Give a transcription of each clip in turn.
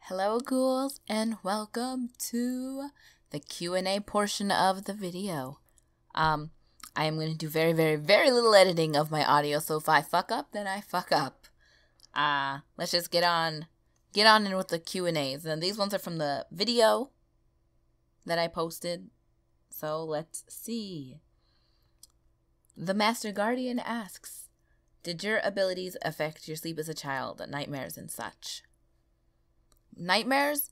Hello ghouls and welcome to the Q&A portion of the video. I am going to do very little editing of my audio, so if I fuck up, then I fuck up. Let's just get on in with the Q&As. And these ones are from the video that I posted. So let's see. The Master Guardian asks, did your abilities affect your sleep as a child, nightmares and such? Nightmares?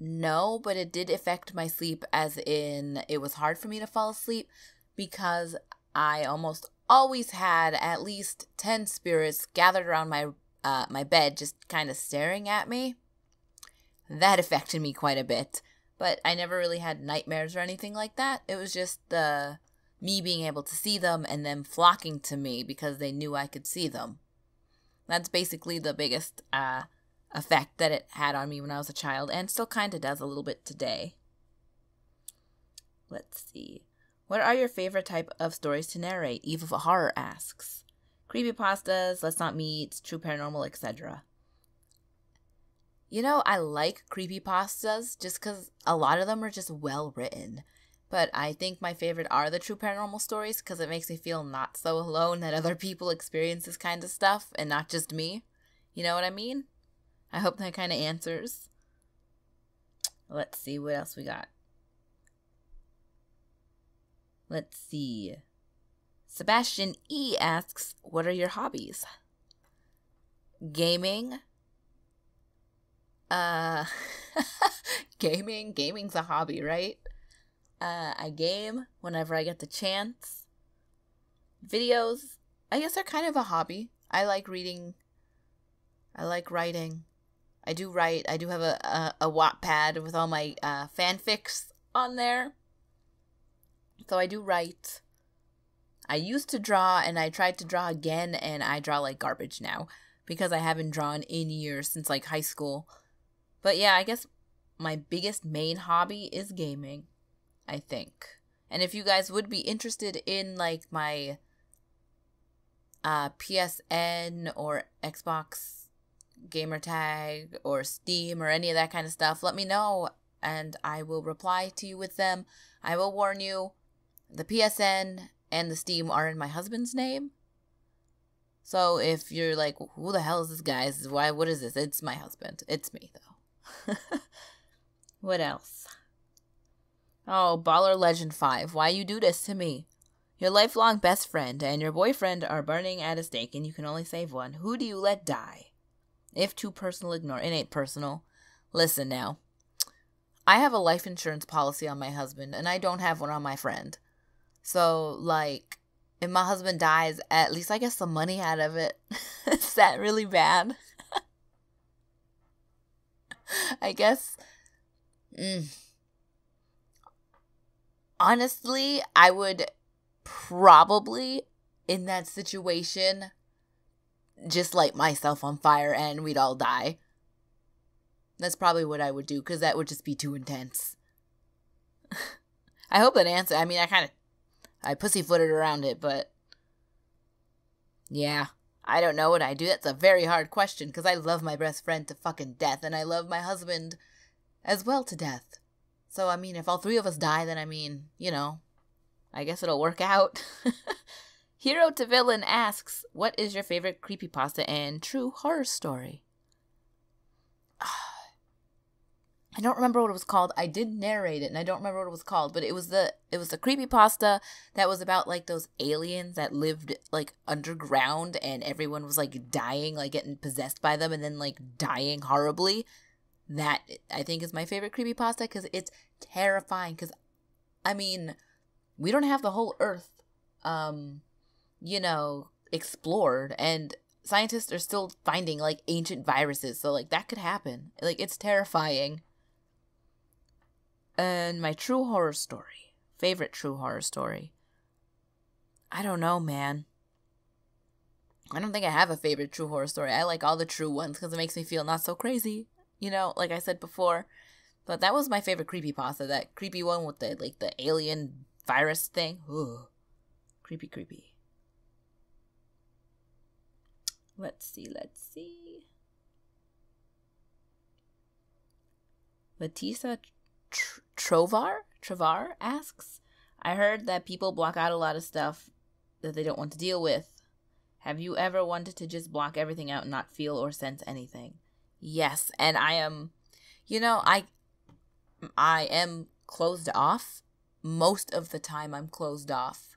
No, but it did affect my sleep, as in it was hard for me to fall asleep because I almost always had at least 10 spirits gathered around my bed just kind of staring at me. That affected me quite a bit, but I never really had nightmares or anything like that. It was just me being able to see them and them flocking to me because they knew I could see them. That's basically the biggest effect that it had on me when I was a child, and still kind of does a little bit today. Let's see. What are your favorite type of stories to narrate? Eve of Horror asks. Creepypastas, Let's Not Meet, True Paranormal, etc. You know, I like creepypastas just because a lot of them are just well written. But I think my favorite are the true paranormal stories because it makes me feel not so alone that other people experience this kind of stuff and not just me. You know what I mean? I hope that kind of answers. Let's see what else we got. Let's see. Sebastian E asks, what are your hobbies? Gaming. Gaming's a hobby, right? I game whenever I get the chance. Videos, I guess, are kind of a hobby. I like reading. I like writing. I do write. I do have a Wattpad with all my fanfics on there. So I do write. I used to draw, and I tried to draw again, and I draw like garbage now because I haven't drawn in years since like high school. But yeah, I guess my biggest main hobby is gaming, I think. And if you guys would be interested in like my PSN or Xbox gamer tag or Steam or any of that kind of stuff, let me know and I will reply to you with them. I will warn you, the PSN and the Steam are in my husband's name. So if you're like, who the hell is this guy? What is this? It's my husband. It's me though. What else? Oh, Baller Legend 5. Why you do this to me? Your lifelong best friend and your boyfriend are burning at a stake and you can only save one. Who do you let die? If too personal, ignore. It ain't personal. Listen now. I have a life insurance policy on my husband, and I don't have one on my friend. So, like, if my husband dies, at least I get some money out of it. Is that really bad? I guess. Honestly, I would probably, in that situation, just light myself on fire and we'd all die. That's probably what I would do, because that would just be too intense. I hope that answered. I mean, I pussyfooted around it, but yeah, I don't know what I do. That's a very hard question, because I love my best friend to fucking death, and I love my husband as well to death. So, I mean, if all three of us die, then, I mean, you know, I guess it'll work out. Hero to Villain asks, what is your favorite creepypasta and true horror story? I don't remember what it was called. I did narrate it, and I don't remember what it was called, but it was the creepypasta that was about, like, those aliens that lived, like, underground, and everyone was, like, dying, like, getting possessed by them, and then, like, dying horribly. That, I think, is my favorite creepypasta, because it's terrifying, because, I mean, we don't have the whole Earth, you know, explored, and scientists are still finding, like, ancient viruses, so, like, that could happen. Like, it's terrifying. And my true horror story, favorite true horror story, I don't know, man. I don't think I have a favorite true horror story. I like all the true ones, because it makes me feel not so crazy, you know, like I said before. But that was my favorite creepypasta, that creepy one with the, like, the alien virus thing. Ooh, creepy. Let's see. Batista Travar asks, I heard that people block out a lot of stuff that they don't want to deal with. Have you ever wanted to just block everything out and not feel or sense anything? Yes, and I am, I am closed off. Most of the time I'm closed off.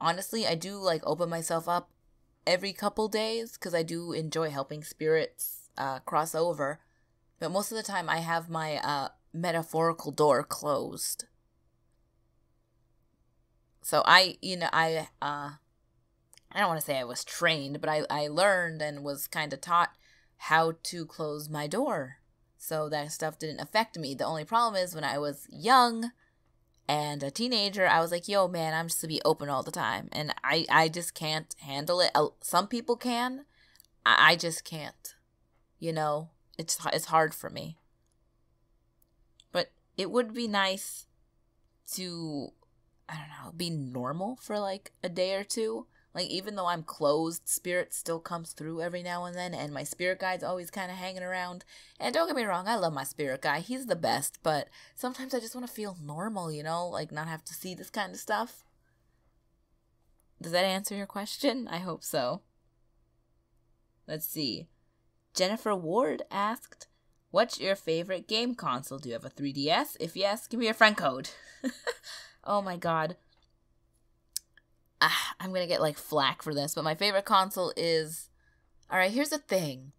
Honestly, I do open myself up every couple days because I do enjoy helping spirits cross over. But most of the time I have my metaphorical door closed. So I don't want to say I was trained, but I learned and was kind of taught how to close my door so that stuff didn't affect me. The only problem is when I was young and a teenager, I was like, yo, man, I'm just to be open all the time. And I just can't handle it. Some people can. I just can't. It's hard for me. But it would be nice to, I don't know, be normal for a day or two. Even though I'm closed, spirit still comes through every now and then, and my spirit guide's always kind of hanging around. And don't get me wrong, I love my spirit guide. He's the best, but sometimes I just want to feel normal, not have to see this kind of stuff. Does that answer your question? I hope so. Let's see. Jennifer Ward asked, what's your favorite game console? Do you have a 3DS? If yes, give me your friend code. Oh my god. I'm gonna get flack for this, but my favorite console is... Alright, here's the thing.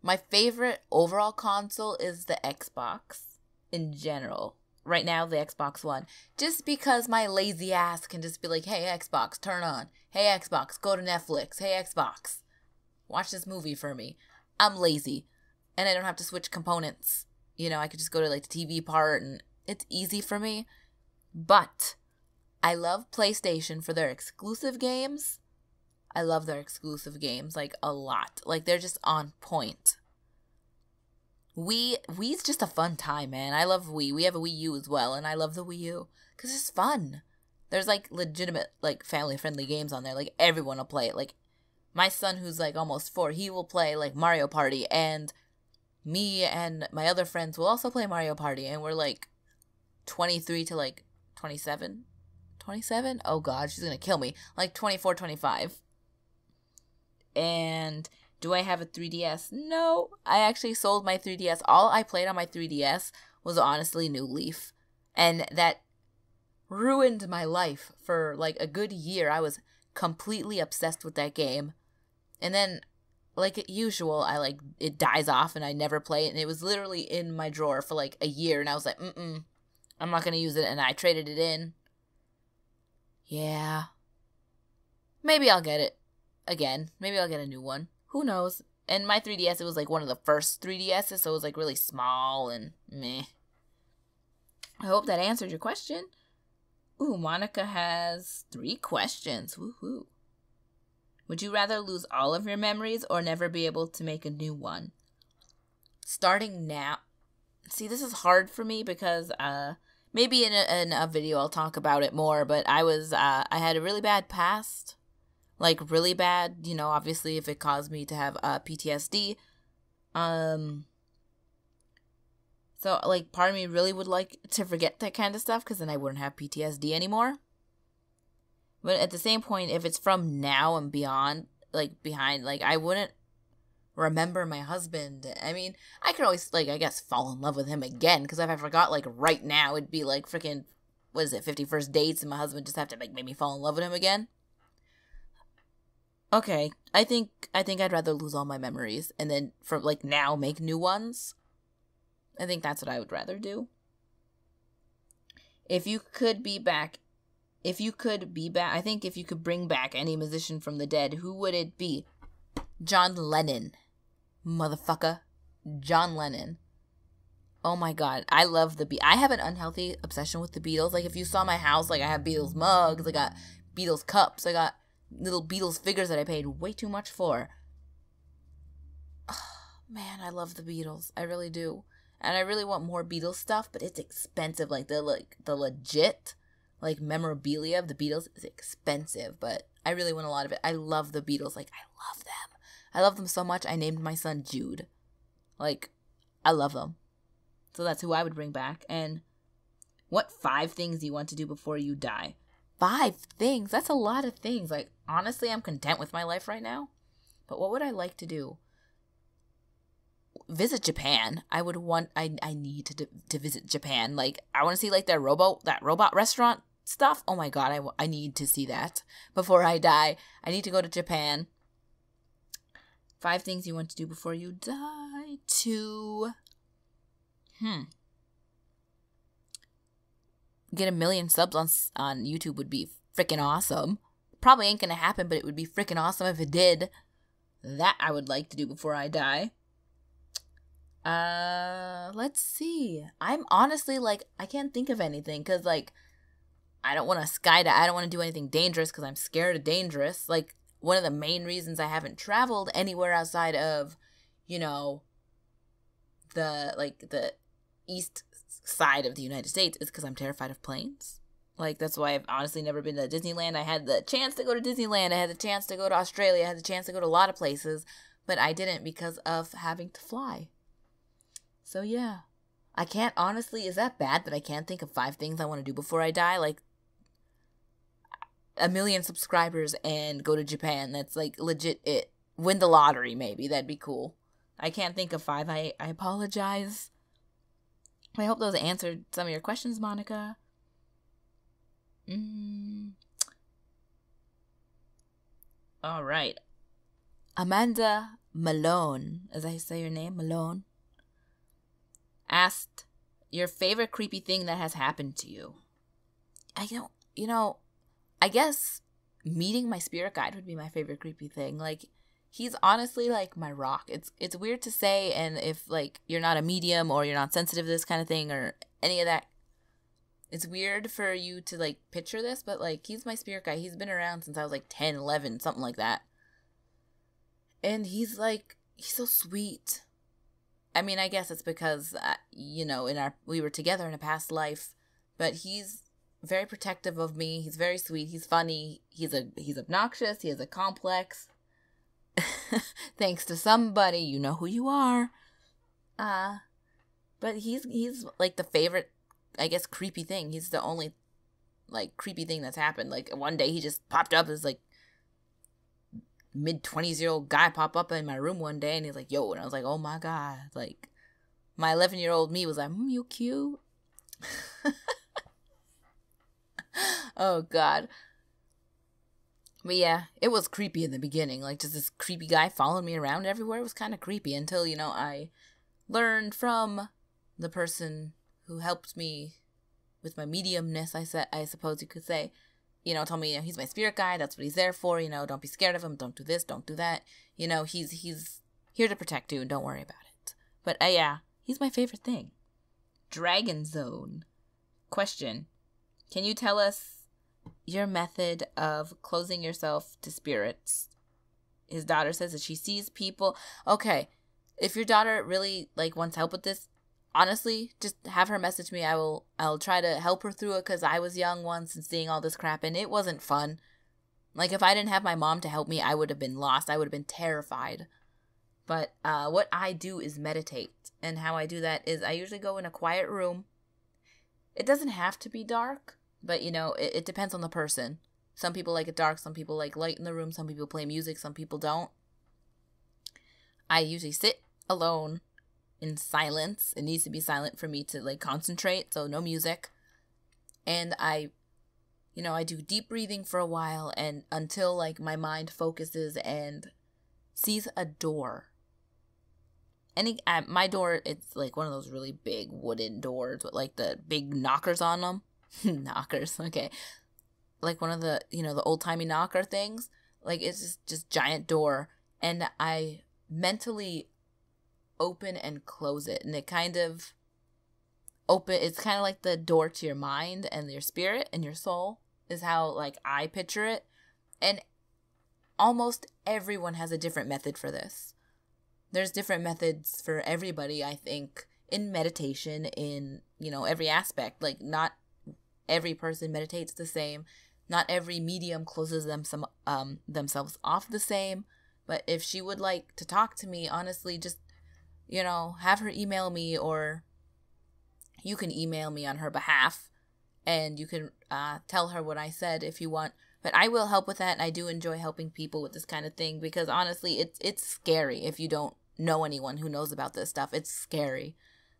My favorite overall console is the Xbox in general. Right now, the Xbox One. Just because my lazy ass can just be like, hey, Xbox, turn on. Hey, Xbox, go to Netflix. Hey, Xbox, watch this movie for me. I'm lazy. And I don't have to switch components. I could just go to the TV part and it's easy for me. But I love PlayStation for their exclusive games. I love their exclusive games, a lot. They're just on point. Wii's just a fun time, man. I love Wii. We have a Wii U as well, and I love the Wii U. Because it's fun. There's, legitimate, family-friendly games on there. Everyone will play it. My son, who's, almost 4, he will play, Mario Party. And me and my other friends will also play Mario Party. And we're, 23 to, 27. 27? Oh god, she's gonna kill me. 24, 25. And do I have a 3DS? No, I actually sold my 3DS. All I played on my 3DS was honestly New Leaf. And that ruined my life for a good year. I was completely obsessed with that game. And then, usual, it dies off and I never play it. And it was literally in my drawer for a year. And I was like, I'm not gonna use it. And I traded it in. Yeah. Maybe I'll get it again. Maybe I'll get a new one. Who knows? And my 3DS, it was one of the first 3DSs, so it was really small and meh. I hope that answered your question. Ooh, Monica has 3 questions. Woohoo. Would you rather lose all of your memories or never be able to make a new one? Starting now. See, this is hard for me because, maybe in a video I'll talk about it more, but I had a really bad past. Really bad, obviously if it caused me to have PTSD. So, part of me really would like to forget that kind of stuff, because then I wouldn't have PTSD anymore. But at the same point, if it's from now and beyond, behind, I wouldn't remember my husband. I mean, I could always, I guess, fall in love with him again, because if I forgot, right now, it'd be, freaking, 51st dates, and my husband just have to, make me fall in love with him again. Okay, I think I'd rather lose all my memories, and then, for, now, make new ones. I think that's what I would rather do. I think if you could bring back any musician from the dead, who would it be? John Lennon. Motherfucker. John Lennon. Oh my god. I love the I have an unhealthy obsession with the Beatles. If you saw my house, I have Beatles mugs, I got Beatles cups, I got little Beatles figures that I paid way too much for. Oh, man, I love the Beatles. I really do. And I really want more Beatles stuff, but it's expensive. The legit, memorabilia of the Beatles is expensive, but I really want a lot of it. I love the Beatles. I love them. I love them so much, I named my son Jude. I love them. So that's who I would bring back. And what 5 things you want to do before you die? 5 things? That's a lot of things. Like, honestly, I'm content with my life right now. But what would I like to do? Visit Japan. I need to visit Japan. Like, I want to see, like, that robot restaurant stuff. Oh my god, I need to see that before I die. I need to go to Japan. 5 things you want to do before you die. 2. Get 1 million subs on YouTube would be freaking awesome. Probably ain't gonna happen, but it would be freaking awesome if it did. That I would like to do before I die. Let's see. I'm honestly, like, I can't think of anything, because, like, I don't want to skydive. I don't want to do anything dangerous, because I'm scared of dangerous. Like, one of the main reasons I haven't traveled anywhere outside of, you know, the east side of the United States is because I'm terrified of planes. Like, that's why I've honestly never been to Disneyland. I had the chance to go to Disneyland. I had the chance to go to Australia. I had the chance to go to a lot of places, but I didn't because of having to fly. So, yeah. I can't, honestly, is that bad that I can't think of 5 things I want to do before I die? Like, 1 million subscribers and go to Japan. That's, like, legit it. Win the lottery, maybe. That'd be cool. I can't think of 5. I apologize. I hope those answered some of your questions, Monica. All right. Amanda Malone, as I say your name, Malone, asked your favorite creepy thing that has happened to you. I guess meeting my spirit guide would be my favorite creepy thing. Like, he's honestly, like, my rock. It's weird to say, and if, like, you're not a medium or you're not sensitive to this kind of thing or any of that, it's weird for you to, like, picture this, but, like, he's my spirit guide. He's been around since I was, like, 10, 11, something like that. And he's so sweet. I mean, I guess it's because, we were together in a past life, but he's very protective of me. He's very sweet. He's funny. He's obnoxious. He has a complex. Thanks to somebody, you know who you are. But he's like the favorite, I guess, creepy thing. He's the only, like, creepy thing that's happened. Like, one day he just popped up as, like, mid-20s-year-old guy pop up in my room one day, and he's like, yo, and I was like, oh my god. Like, my 11-year-old me was like, you cute. Oh god. But yeah, it was creepy in the beginning. Like, just this creepy guy following me around everywhere. It was kind of creepy until, I learned from the person who helped me with my mediumness, I suppose you could say. Told me, he's my spirit guide. That's what he's there for. Don't be scared of him. Don't do this. Don't do that. He's here to protect you, and don't worry about it. But yeah, he's my favorite thing. Dragon Zone. Question. Can you tell us your method of closing yourself to spirits? His daughter says that she sees people. Okay, if your daughter really, like, wants help with this, honestly, just have her message me. I'll try to help her through it, because I was young once and seeing all this crap, and it wasn't fun. Like, if I didn't have my mom to help me, I would have been lost. I would have been terrified. But what I do is meditate, and how I do that is I usually go in a quiet room. It doesn't have to be dark, but, it depends on the person. Some people like it dark, some people like light in the room, some people play music, some people don't. I usually sit alone in silence. It needs to be silent for me to, like, concentrate, so no music. And I do deep breathing for a while, and until, like, my mind focuses and sees a door. My door, it's, like, one of those really big wooden doors with, like, the big knockers on them. Knockers, okay. Like one of the, the old-timey knocker things. Like, it's just giant door. And I mentally open and close it. And it kind of it's kind of like the door to your mind and your spirit and your soul is how, like, I picture it. And almost everyone has a different method for this. There's different methods for everybody, I think, in meditation, in, every aspect. Like, not every person meditates the same. Not every medium closes themselves off the same. But if she would like to talk to me, honestly, just you know, have her email me, or you can email me on her behalf, and you can tell her what I said if you want. But I will help with that, and I do enjoy helping people with this kind of thing, because honestly, it's scary if you don't know anyone who knows about this stuff. It's scary.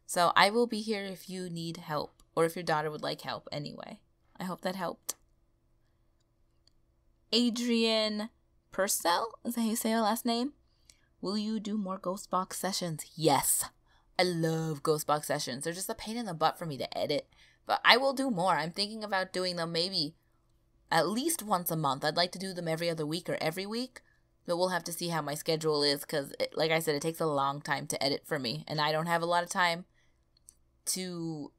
So I will be here if you need help, or if your daughter would like help anyway. I hope that helped. Adrian Purcell, is that how you say her last name? Will you do more Ghost Box sessions? Yes. I love Ghost Box sessions. They're just a pain in the butt for me to edit. But I will do more. I'm thinking about doing them maybe at least once a month. I'd like to do them every other week or every week. But we'll have to see how my schedule is, because, like I said, it takes a long time to edit for me. And I don't have a lot of time to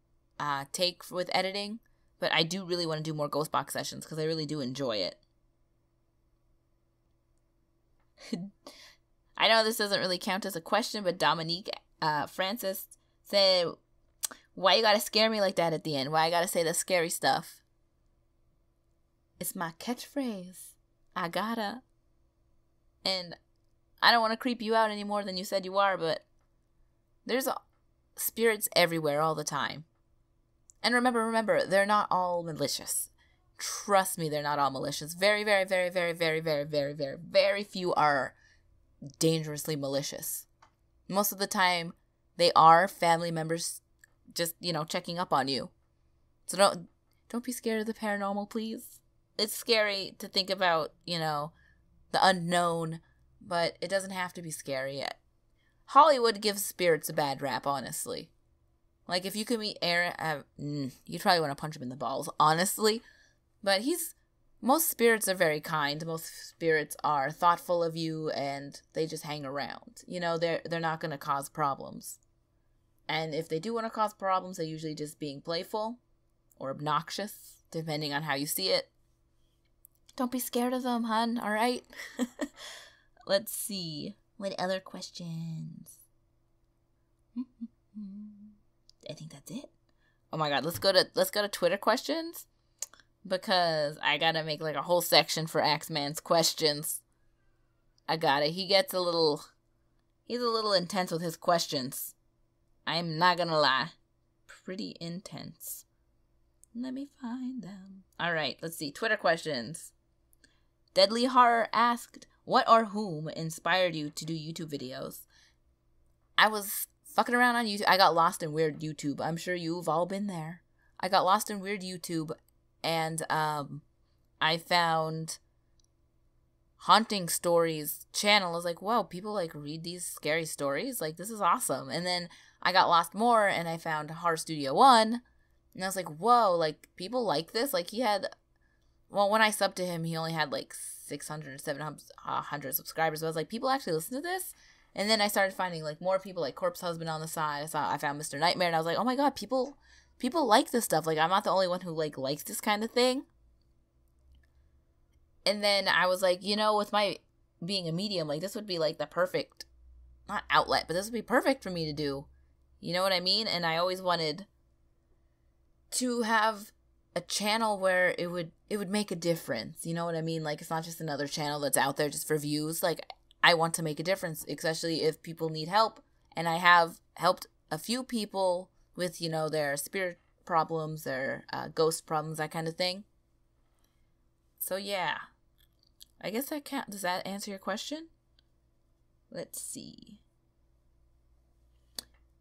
take with editing. But I do really want to do more Ghost Box sessions, because I really do enjoy it. I know this doesn't really count as a question, but Dominique Francis said, why you gotta scare me like that at the end? Why I gotta say the scary stuff? It's my catchphrase. I gotta. And I don't want to creep you out any more than you said you are, but there's spirits everywhere all the time. And remember, they're not all malicious. Trust me, they're not all malicious. Very, very, very, very, very, very, very, very, very few are dangerously malicious. Most of the time, they are family members just, you know, checking up on you. So don't be scared of the paranormal, please. It's scary to think about, you know, the unknown, but it doesn't have to be scary yet. Hollywood gives spirits a bad rap, honestly. Like, if you could meet Aaron, you'd probably want to punch him in the balls, honestly. But most spirits are very kind. Most spirits are thoughtful of you, and they just hang around. You know, they're not going to cause problems. And if they do want to cause problems, they're usually just being playful or obnoxious, depending on how you see it. Don't be scared of them, hun, all right? Let's see. What other questions? I think that's it. Oh my god, let's go to Twitter questions, because I gotta make like a whole section for Axeman's questions. I got it. He's a little intense with his questions. I'm not gonna lie. Pretty intense. Let me find them. Alright, let's see. Twitter questions. Deadly Horror asked, what or whom inspired you to do YouTube videos? I was fucking around on YouTube. I got lost in weird YouTube. I'm sure you've all been there. I got lost in weird YouTube, and I found Haunting Stories channel. I was like, whoa, people like read these scary stories? Like, this is awesome. And then I got lost more, and I found Horror Studio 1, and I was like, whoa, like, people like this? Like, he had, well, when I subbed to him, he only had like 600 or 700 subscribers. So I was like, people actually listen to this? And then I started finding like more people, like Corpse Husband on the side. I found Mr. Nightmare, and I was like, oh my god, people like this stuff. Like, I'm not the only one who like likes this kind of thing. And then I was like, you know, with my being a medium, like, this would be like the perfect, not outlet, but this would be perfect for me to do. You know what I mean? And I always wanted to have a channel where it would make a difference. You know what I mean? Like, it's not just another channel that's out there just for views. Like, I want to make a difference, especially if people need help. And I have helped a few people with, you know, their spirit problems, their ghost problems, that kind of thing. So yeah, I guess that can't. Does that answer your question? Let's see.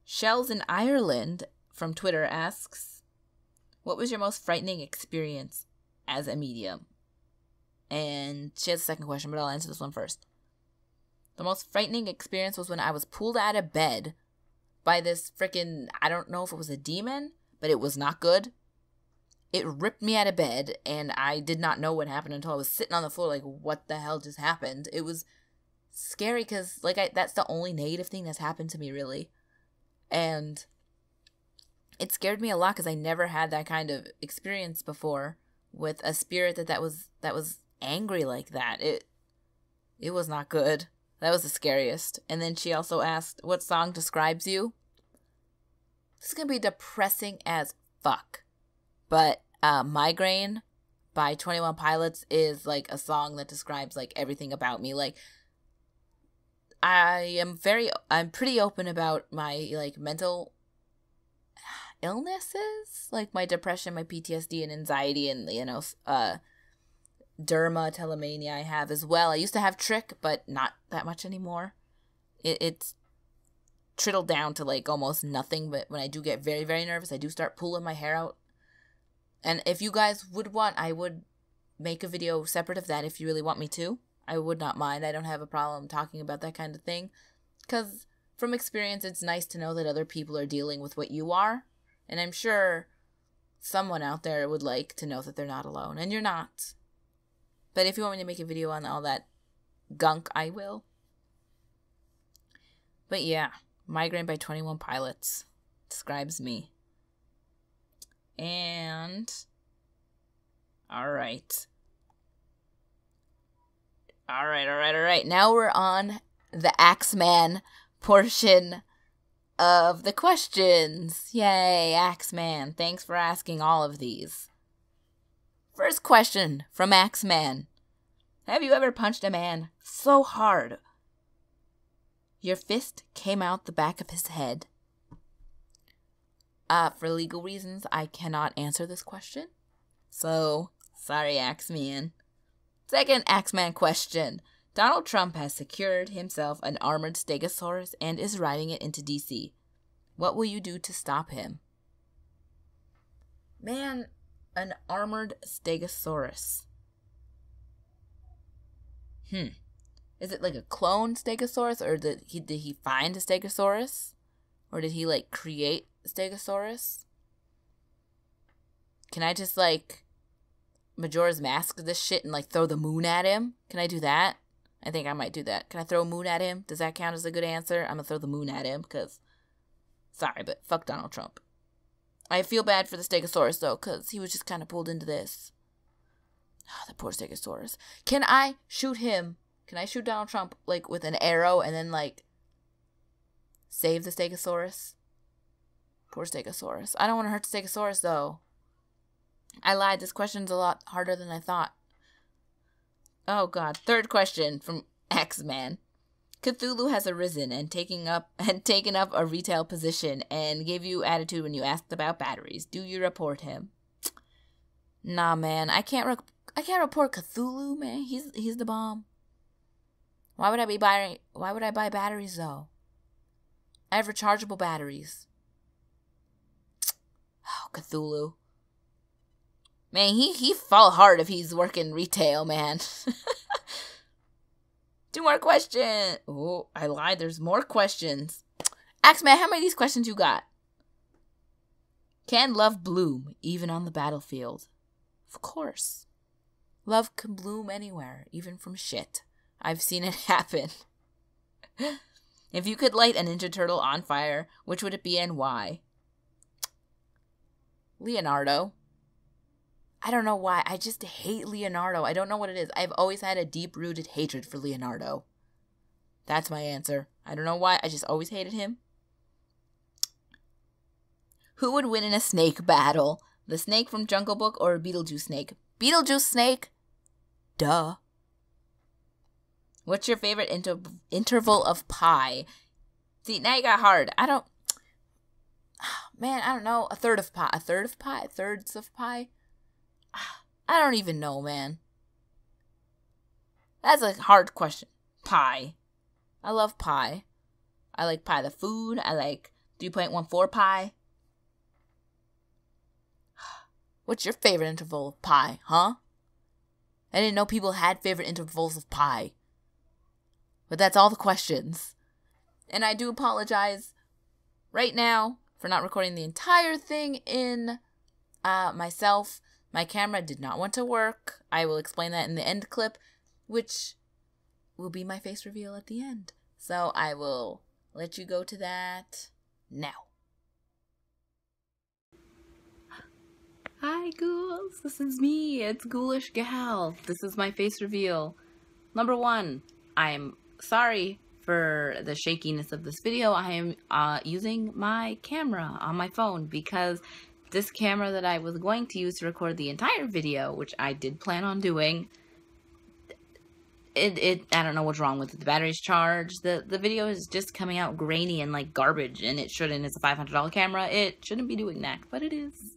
Shells in Ireland from Twitter asks, what was your most frightening experience as a medium? And she has a second question, but I'll answer this one first. The most frightening experience was when I was pulled out of bed by this freaking, I don't know if it was a demon, but it was not good. It ripped me out of bed, and I did not know what happened until I was sitting on the floor like, what the hell just happened? It was scary because, like, that's the only negative thing that's happened to me, really. And it scared me a lot because I never had that kind of experience before with a spirit that was angry like that. It was not good. That was the scariest. And then she also asked, what song describes you? This is going to be depressing as fuck. But Migraine by 21 Pilots is like a song that describes like everything about me. Like, I'm pretty open about my, like, mental illnesses, like my depression, my PTSD and anxiety, and, you know, dermatillomania I have as well. I used to have trick, but not that much anymore. It's trickled down to, like, almost nothing, but when I do get very, very nervous, I do start pulling my hair out. And if you guys would want, I would make a video separate of that if you really want me to. I would not mind. I don't have a problem talking about that kind of thing. Because from experience, it's nice to know that other people are dealing with what you are. And I'm sure someone out there would like to know that they're not alone. And you're not. But if you want me to make a video on all that gunk, I will. But yeah, Migraine by 21 Pilots describes me. And all right. Now we're on the Axeman portion of the questions. Yay, Axeman. Thanks for asking all of these. First question from Axeman. Have you ever punched a man so hard your fist came out the back of his head? For legal reasons, I cannot answer this question. So, sorry, Axeman. Second Axeman question. Donald Trump has secured himself an armored stegosaurus and is riding it into DC. What will you do to stop him? Man, an armored stegosaurus. Is it like a clone stegosaurus, or did he find a stegosaurus? Or did he, like, create a stegosaurus? Can I just, like, Majora's Mask this shit and, like, throw the moon at him? Can I do that? I think I might do that. Can I throw a moon at him? Does that count as a good answer? I'm gonna throw the moon at him, because, sorry, but fuck Donald Trump. I feel bad for the stegosaurus, though, because he was just kind of pulled into this. Oh, the poor stegosaurus. Can I shoot him? Can I shoot Donald Trump, like, with an arrow and then, like, save the stegosaurus? Poor stegosaurus. I don't want to hurt the stegosaurus, though. I lied. This question's a lot harder than I thought. Oh, God. Third question from Axeman. Cthulhu has arisen and taken up a retail position and gave you attitude when you asked about batteries. Do you report him? Nah, man. I can't report Cthulhu, man. He's the bomb. Why would I buy batteries, though? I have rechargeable batteries. Oh, Cthulhu. Man, he fall hard if he's working retail, man. 2 more questions. Oh, I lied. There's more questions. Axeman, how many of these questions you got? Can love bloom even on the battlefield? Of course. Love can bloom anywhere, even from shit. I've seen it happen. If you could light a Ninja Turtle on fire, which would it be and why? Leonardo. I don't know why. I just hate Leonardo. I don't know what it is. I've always had a deep-rooted hatred for Leonardo. That's my answer. I don't know why. I just always hated him. Who would win in a snake battle? The snake from Jungle Book or Beetlejuice snake? Beetlejuice snake? Duh. What's your favorite interval of pie? See, now you got hard. I don't know. A third of pie. A third of pie? Thirds of pie? I don't even know, man. That's a hard question. Pie. I love pie. I like pie the food. I like 3.14 pie. What's your favorite interval of pie, huh? I didn't know people had favorite intervals of pie. But that's all the questions. And I do apologize right now for not recording the entire thing in myself. My camera did not want to work. I will explain that in the end clip, which will be my face reveal at the end. So I will let you go to that now. Hi, ghouls. This is me. It's GhoulishGal. This is my face reveal. Number 1, I'm sorry for the shakiness of this video. I am using my camera on my phone because this camera that I was going to use to record the entire video, which I did plan on doing, I don't know what's wrong with it. The battery's charged. The video is just coming out grainy and like garbage, and it shouldn't. It's a $500 camera. It shouldn't be doing that, but it is.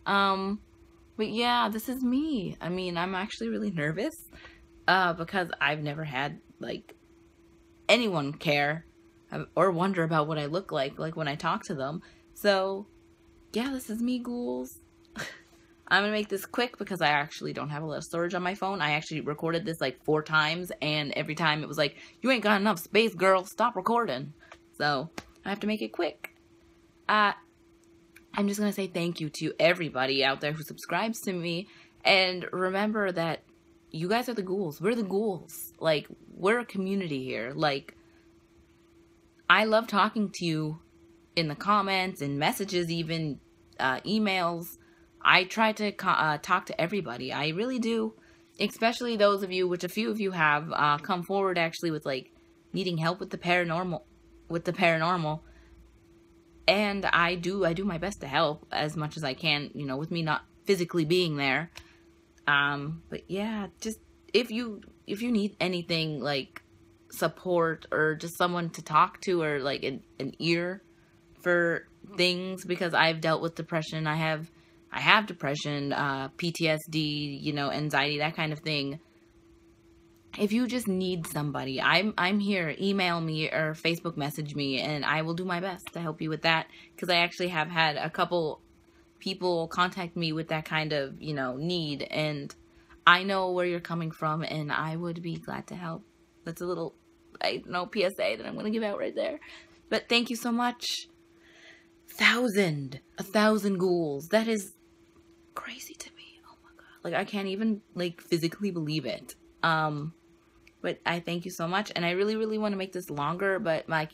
But yeah, this is me. I mean, I'm actually really nervous because I've never had like anyone care or wonder about what I look like when I talk to them. So yeah, this is me, ghouls. I'm gonna make this quick because I actually don't have a lot of storage on my phone. I actually recorded this like 4 times, and every time it was like, you ain't got enough space, girl, stop recording. So I have to make it quick. I'm just gonna say thank you to everybody out there who subscribes to me, and remember that you guys are the ghouls. We're the ghouls. Like, we're a community here. Like, I love talking to you in the comments and messages, even emails. I try to talk to everybody. I really do. Especially those of you, which a few of you have come forward actually with like needing help with the paranormal. And I do my best to help as much as I can, you know, with me not physically being there. But yeah, just if you need anything like support or just someone to talk to, or like an ear for things, because I've dealt with depression. I have depression, PTSD, you know, anxiety, that kind of thing. If you just need somebody, I'm here. Email me or Facebook message me, and I will do my best to help you with that, because I actually have had a couple people contact me with that kind of, you know, need, and I know where you're coming from, and I would be glad to help. That's a little, I know, PSA that I'm going to give out right there. But thank you so much. 1,000 ghouls. That is crazy to me. Oh my god. Like, I can't even like physically believe it. But I thank you so much, and I really, really want to make this longer, but my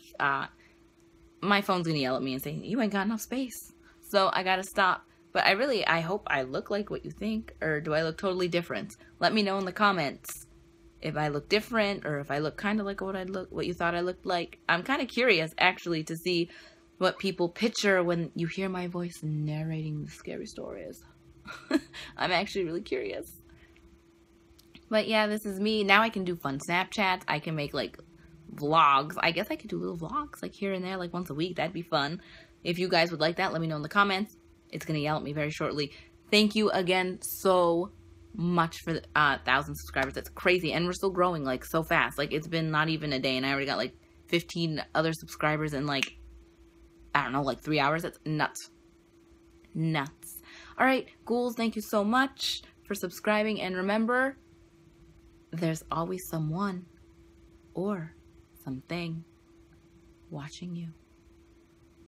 phone's gonna yell at me and say, you ain't got enough space. So I gotta stop. But I hope I look like what you think, or do I look totally different? Let me know in the comments if I look different, or if I look kind of like what you thought I looked like. I'm kind of curious, actually, to see what people picture when you hear my voice narrating the scary stories. I'm actually really curious. But yeah, this is me. Now I can do fun Snapchats. I can make like vlogs. I guess I could do little vlogs like here and there, like once a week. That'd be fun. If you guys would like that, let me know in the comments. It's gonna yell at me very shortly. Thank you again so much for the 1,000 subscribers. That's crazy, and we're still growing like so fast. Like, it's been not even a day, and I already got like 15 other subscribers in like, I don't know, like 3 hours. That's nuts. Nuts. All right, ghouls, thank you so much for subscribing, and remember, there's always someone or something watching you.